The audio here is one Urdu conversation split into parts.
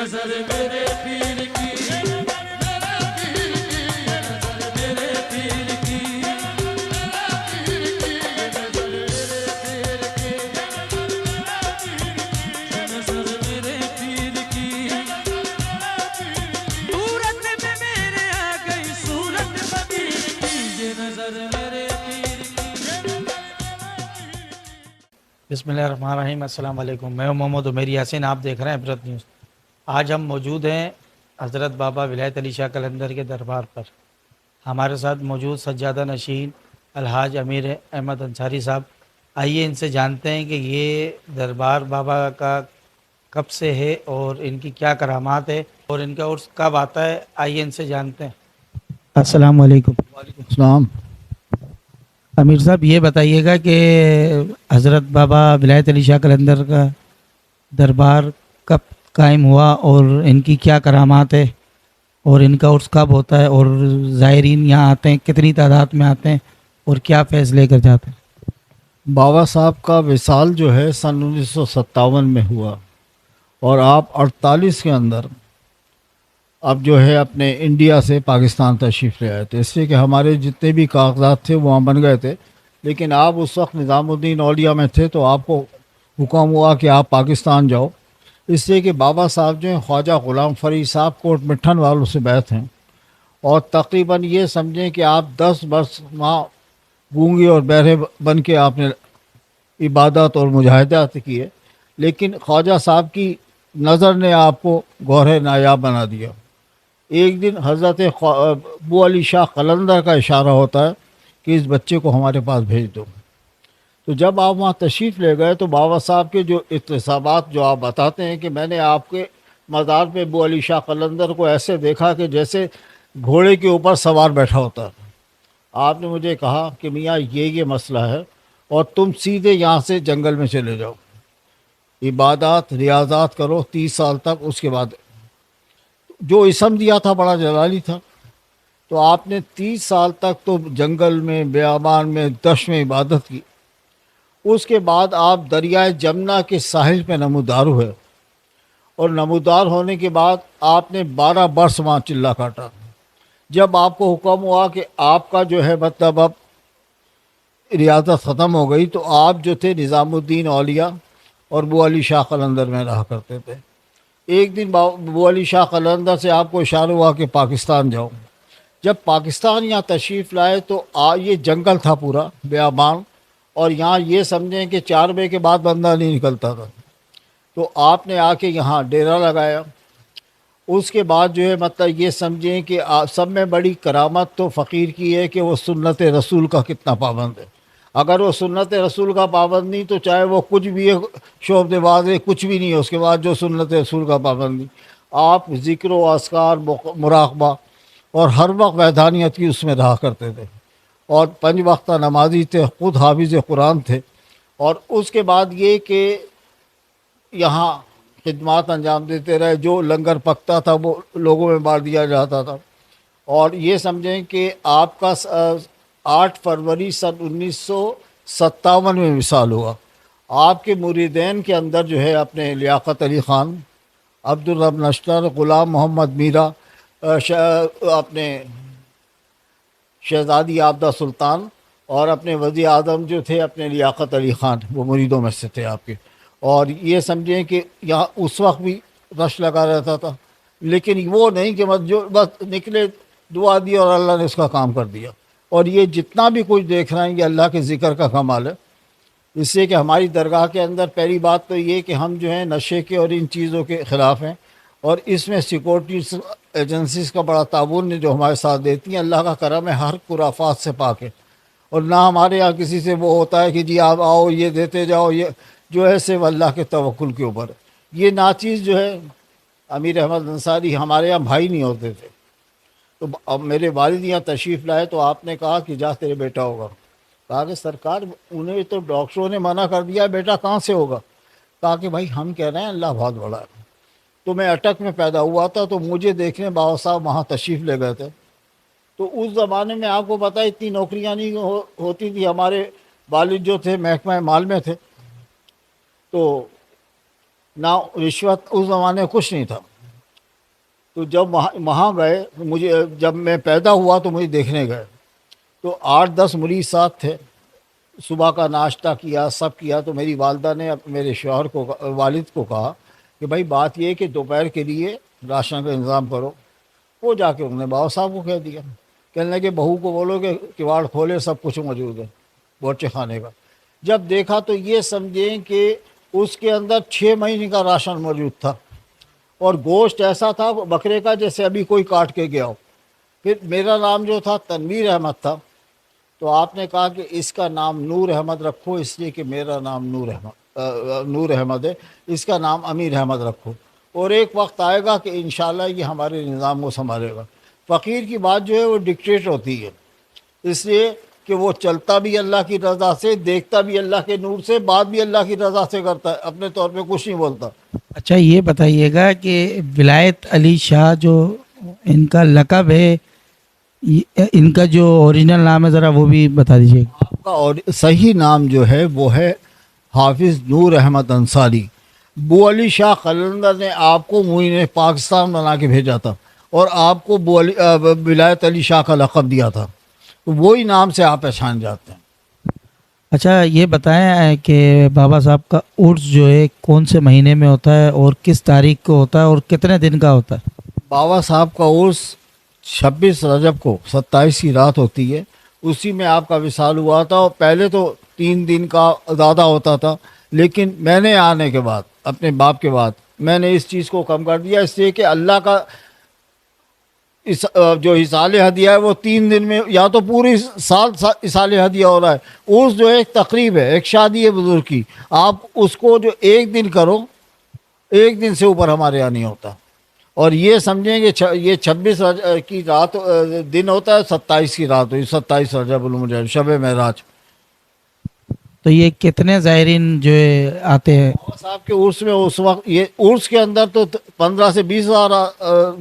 نظر میرے پیر کی، میرے پیر کی، نظر میرے پیر کی، صورت میں میرے آ گئی صورت فقیر کی، یہ نظر میرے پیر کی۔ بسم اللہ الرحمن الرحیم۔ السلام علیکم، میں محمد عمیر یاسین، آپ دیکھ رہے ہیں عبرت نیوز۔ آج ہم موجود ہیں حضرت بابا ولایت علی شاہ قلندر کے دربار پر۔ ہمارے ساتھ موجود سجادہ نشین الحاج امیر احمد انصاری صاحب۔ آئیے ان سے جانتے ہیں کہ یہ دربار بابا کا کب سے ہے اور ان کی کیا کرامات ہے اور ان کا عرس کب آتا ہے۔ آئیے ان سے جانتے ہیں۔ السلام علیکم۔ وعلیکم السلام۔ امیر صاحب یہ بتائیے گا کہ حضرت بابا ولایت علی شاہ قلندر کا دربار کب قائم ہوا اور ان کی کیا کرامات ہے اور ان کا عرس کب ہوتا ہے اور زائرین یہاں آتے ہیں کتنی تعداد میں آتے ہیں اور کیا فیض لے کر جاتے ہیں؟ بابا صاحب کا وصال جو ہے سن 1957 میں ہوا اور آپ 48 کے اندر اب جو ہے اپنے انڈیا سے پاکستان تشریف لے آئے تھے، اس لیے کہ ہمارے جتنے بھی کاغذات تھے وہاں بن گئے تھے، لیکن آپ اس وقت نظام الدین اولیاء میں تھے تو آپ کو حکم ہوا کہ آپ پاکستان جاؤ، اس لیے کہ بابا صاحب جو ہیں خواجہ غلام فرید صاحب کوٹ مٹھن والوں سے بیعت ہیں، اور تقریباً یہ سمجھیں کہ آپ 10 برس وہاں گونگے اور بہرے بن کے آپ نے عبادت اور مجاہدات کیے، لیکن خواجہ صاحب کی نظر نے آپ کو گوہر نایاب بنا دیا۔ ایک دن حضرت ابو علی شاہ قلندر کا اشارہ ہوتا ہے کہ اس بچے کو ہمارے پاس بھیج دو، تو جب آپ وہاں تشریف لے گئے تو بابا صاحب کے جو اقتصابات جو آپ بتاتے ہیں کہ میں نے آپ کے مزار پہ ابو علی شاہ قلندر کو ایسے دیکھا کہ جیسے گھوڑے کے اوپر سوار بیٹھا ہوتا ہے۔ آپ نے مجھے کہا کہ میاں یہ مسئلہ ہے اور تم سیدھے یہاں سے جنگل میں چلے جاؤ، عبادات ریاضات کرو 30 سال تک، اس کے بعد جو اسم دیا تھا بڑا جلالی تھا، تو آپ نے 30 سال تک تو جنگل میں بیابان میں دشت میں عبادت کی۔ اس کے بعد آپ دریائے جمنا کے ساحل پہ نمودار ہوئے اور نمودار ہونے کے بعد آپ نے 12 برس وہاں چلا کاٹا۔ جب آپ کو حکم ہوا کہ آپ کا جو ہے مطلب اب ریاضت ختم ہو گئی، تو آپ جو تھے نظام الدین اولیاء اور ابو علی شاہ قلندر میں رہا کرتے تھے۔ ایک دن ابو علی شاہ قلندر سے آپ کو اشارہ ہوا کہ پاکستان جاؤ۔ جب پاکستان یہاں تشریف لائے تو یہ جنگل تھا پورا بیابان، اور یہاں یہ سمجھیں کہ 4 بجے کے بعد بندہ نہیں نکلتا تھا، تو آپ نے آ کے یہاں ڈیرا لگایا۔ اس کے بعد جو ہے مطلب یہ سمجھیں کہ سب میں بڑی کرامت تو فقیر کی ہے کہ وہ سنت رسول کا کتنا پابند ہے۔ اگر وہ سنت رسول کا پابند نہیں تو چاہے وہ کچھ بھی ہے، شعب نواز ہے، کچھ بھی نہیں ہے اس کے بعد جو سنت رسول کا پابند نہیں۔ آپ ذکر و اذکار مراقبہ اور ہر وقت وحدانیت کی اس میں رہا کرتے تھے، اور 5 وقتہ نمازی تھے، خود حافظ قرآن تھے، اور اس کے بعد یہ کہ یہاں خدمات انجام دیتے رہے، جو لنگر پکتا تھا وہ لوگوں میں بانٹ دیا جاتا تھا۔ اور یہ سمجھیں کہ آپ کا 8 فروری سن 1957 میں وصال ہوا۔ آپ کے مریدین کے اندر جو ہے اپنے لیاقت علی خان، عبدالرب نشتر، غلام محمد میرا، اپنے شہزادی عابدہ سلطان، اور اپنے وزیر اعظم جو تھے اپنے لیاقت علی خان، وہ مریدوں میں سے تھے آپ کے۔ اور یہ سمجھیں کہ یہاں اس وقت بھی رش لگا رہتا تھا، لیکن وہ نہیں کہ جو بس نکلے دعا دی اور اللہ نے اس کا کام کر دیا۔ اور یہ جتنا بھی کچھ دیکھ رہے ہیں یہ اللہ کے ذکر کا کمال ہے، اس سے کہ ہماری درگاہ کے اندر پہلی بات تو یہ کہ ہم جو ہیں نشے کے اور ان چیزوں کے خلاف ہیں، اور اس میں سیکورٹی ایجنسیز کا بڑا تعاون ہے جو ہمارے ساتھ دیتی ہیں۔ اللہ کا کرم ہے، ہر خرافات سے پاک ہے، اور نہ ہمارے یہاں کسی سے وہ ہوتا ہے کہ جی آپ آؤ یہ دیتے جاؤ، یہ جو ہے صرف اللہ کے توکل کے اوپر ہے۔ یہ ناچیز جو ہے امیر احمد انصاری ہمارے یہاں بھائی نہیں ہوتے تھے، تو اب میرے والد یہاں تشریف لائے تو آپ نے کہا کہ جا تیرے بیٹا ہوگا۔ کہا کہ سرکار انہیں تو ڈاکٹروں نے منع کر دیا، بیٹا کہاں سے ہوگا؟ کہا کہ بھائی ہم کہہ رہے ہیں اللہ بہت بڑا ہے۔ تو میں اٹک میں پیدا ہوا تھا، تو مجھے دیکھنے بابا صاحب وہاں تشریف لے گئے تھے۔ تو اس زمانے میں آپ کو پتہ ہے اتنی نوکریاں نہیں ہوتی تھی، ہمارے والد جو تھے محکمہ مال میں تھے، تو نہ رشوت اس زمانے میں کچھ نہیں تھا، تو جب وہاں گئے مجھے، جب میں پیدا ہوا تو مجھے دیکھنے گئے، تو 8-10 مریض ساتھ تھے. صبح کا ناشتہ کیا، سب کیا. تو میری والدہ نے میرے شوہر کو، والد کو کہا کہ بھائی بات یہ ہے کہ دوپہر کے لیے راشن کا انتظام کرو. وہ جا کے انہوں نے بابا صاحب کو کہہ دیا. کہنے لگے بہو کو بولو کہ کواڑ کھولے، سب کچھ موجود ہے بورچے خانے کا. جب دیکھا تو یہ سمجھیں کہ اس کے اندر 6 مہینے کا راشن موجود تھا، اور گوشت ایسا تھا بکرے کا جیسے ابھی کوئی کاٹ کے گیا ہو. پھر میرا نام جو تھا تنویر احمد تھا، تو آپ نے کہا کہ اس کا نام نور احمد رکھو، اس لیے کہ میرا نام نور احمد ہے، اس کا نام امیر احمد رکھو، اور ایک وقت آئے گا کہ انشاءاللہ یہ ہمارے نظام کو سنبھالے گا. فقیر کی بات جو ہے وہ ڈکٹیٹ ہوتی ہے، اس لیے کہ وہ چلتا بھی اللہ کی رضا سے، دیکھتا بھی اللہ کے نور سے، بات بھی اللہ کی رضا سے کرتا ہے، اپنے طور پہ کچھ نہیں بولتا. اچھا یہ بتائیے گا کہ ولایت علی شاہ جو ان کا لقب ہے، ان کا جو اوریجنل نام ہے ذرا وہ بھی بتا دیجیے. آپ کا اور صحیح نام جو ہے وہ ہے حافظ نور احمد انصاری. بو علی شاہ قلندر نے آپ کو معین پاکستان بنا کے بھیجا تھا، اور آپ کو ولایت علی شاہ کا لقب دیا تھا، تو وہی نام سے آپ پہچان جاتے ہیں. اچھا یہ بتائیں کہ بابا صاحب کا عرس جو ہے کون سے مہینے میں ہوتا ہے اور کس تاریخ کو ہوتا ہے اور کتنے دن کا ہوتا ہے؟ بابا صاحب کا عرس 26 رجب کو 27 کی رات ہوتی ہے، اسی میں آپ کا وصال ہوا تھا. اور پہلے تو 3 دن کا زیادہ ہوتا تھا، لیکن میں نے آنے کے بعد، اپنے باپ کے بعد، میں نے اس چیز کو کم کر دیا، اس لیے کہ اللہ کا جو اصال ہدیہ ہے وہ 3 دن میں، یا تو پوری سال اصال ہدیہ ہو رہا ہے. عرس جو ہے ایک تقریب ہے، ایک شادی ہے بزرگ کی، آپ اس کو جو ایک دن کرو، ایک دن سے اوپر ہمارے یہاں نہیں ہوتا. اور یہ سمجھیں کہ یہ 26 کی رات دن ہوتا ہے، 27 کی رات ہوئی، 27 رجب المجید، شب معراج. تو یہ کتنے زائرین جو ہے آتے ہیں؟ صاحب کے عرس میں اس وقت، یہ عرس کے اندر تو 15 سے 20 ہزار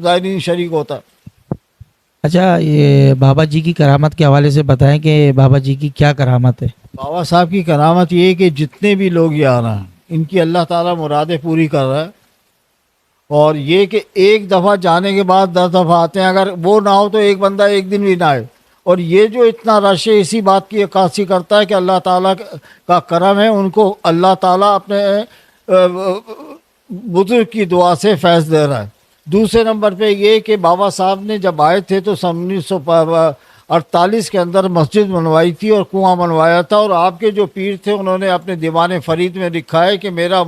زائرین شریک ہوتا ہے. اچھا یہ بابا جی کی کرامت کے حوالے سے بتائیں کہ بابا جی کی کیا کرامت ہے؟ بابا صاحب کی کرامت یہ ہے کہ جتنے بھی لوگ یہ آ رہے ہیں ان کی اللہ تعالیٰ مرادیں پوری کر رہا ہے. اور یہ کہ ایک دفعہ جانے کے بعد 10 دفعہ آتے ہیں، اگر وہ نہ ہو تو ایک بندہ ایک دن بھی نہ آئے. اور یہ جو اتنا رش ہے اسی بات کی عکاسی کرتا ہے کہ اللہ تعالیٰ کا کرم ہے، ان کو اللہ تعالیٰ اپنے بزرگ کی دعا سے فیض دے رہا ہے. دوسرے نمبر پہ یہ کہ بابا صاحب نے جب آئے تھے تو 1948 کے اندر مسجد بنوائی تھی اور کنواں بنوایا تھا. اور آپ کے جو پیر تھے انہوں نے اپنے دیوان فرید میں لکھا ہے کہ میرا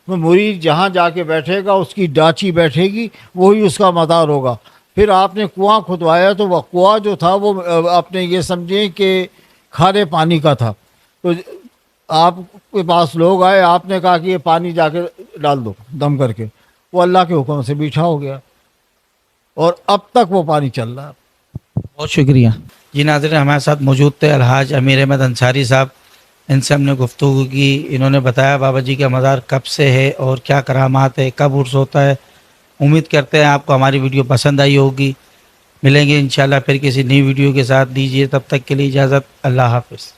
مرید جہاں جا کے بیٹھے گا اس کی ڈاچی بیٹھے گی، وہی اس کا مدار ہوگا. پھر آپ نے کنواں کھدوایا تو وہ کنواں جو تھا وہ آپ نے یہ سمجھیں کہ کھارے پانی کا تھا. تو آپ کے پاس لوگ آئے، آپ نے کہا کہ یہ پانی جا کے ڈال دو دم کر کے، وہ اللہ کے حکم سے میٹھا ہو گیا، اور اب تک وہ پانی چل رہا ہے. بہت شکریہ. جی ناظرین، ہمارے ساتھ موجود تھے الحاج امیر احمد انصاری صاحب. ان سے ہم نے گفتگو کی، انہوں نے بتایا بابا جی کا مزار کب سے ہے اور کیا کرامات ہے، کب عرس ہوتا ہے. امید کرتے ہیں آپ کو ہماری ویڈیو پسند آئی ہوگی. ملیں گے انشاءاللہ پھر کسی نئی ویڈیو کے ساتھ. دیجیے تب تک کے لیے اجازت. اللہ حافظ.